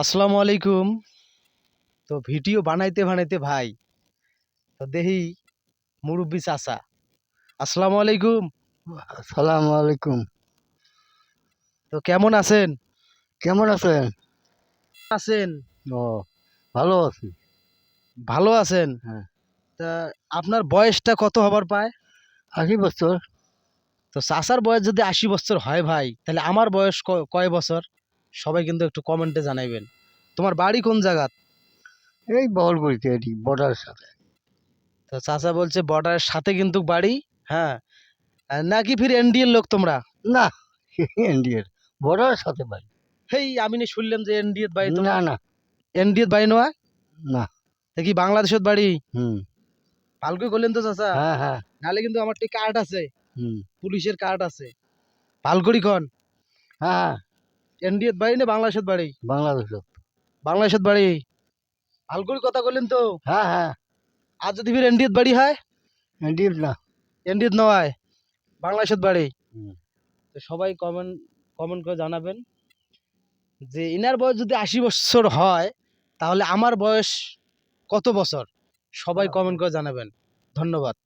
আসসালামু আলাইকুম। তো ভিডিও বানাইতে বানাইতে ভাই তো দেখি মুরব্বী চাচা। আসসালামু আলাইকুম। আসসালামু আলাইকুম। তো কেমন আছেন? কেমন আছেন? আছেন? ও, ভালো আছি। ভালো আছেন? হ্যাঁ। তা আপনার বয়সটা কত হবার পায়? 80 বছর। তো চাচার বয়স যদি 80 বছর হয় ভাই, তাহলে আমার বয়স কয় বছর? সবাই কিন্তু একটু কমেন্টে জানাইবেন। তোমার বাড়ি কোন জায়গা? এই বহলগুড়িতে, এটি বর্ডারের সাথে। তো চাচা বলছে বর্ডারের সাথে কিন্তু বাড়ি। হ্যাঁ। আর নাকি ফির এনডিএর লোক তোমরা? না, ইন্ডিয়ার বর্ডারের সাথে বাড়ি। হেই আমি না শুনলাম যে এনডিএর বাড়ি না তোমার। না এনডিএর বাড়ি নয়? না। তা কি বাংলাদেশের বাড়ি? হুম। ভালো করে বললেন তো চাচা। হ্যাঁ হ্যাঁ। নাহলে কিন্তু আমার ঠিক কার্ড আছে, হুম। পুলিশের কার্ড আছে। ভালো করি কন, হ্যাঁ। এনডিএর বাড়ি না বাংলাদেশের বাড়ি? বাংলাদেশ। বাংলাদেশের বাড়ি। ভালো করে কথা বললেন তো। হ্যাঁ হ্যাঁ। আর যদি ফির এনডিএর বাড়ি হয়? ইন্ডিয়ার না। এনডিএর নয়, বাংলাদেশের বাড়ি। হুম। তো সবাই কমেন্ট কমেন্ট করে জানাবেন যে ইনার বয়স যদি 80 বছর হয়, তাহলে আমার বয়স কত বছর? সবাই কমেন্ট করে জানাবেন। ধন্যবাদ।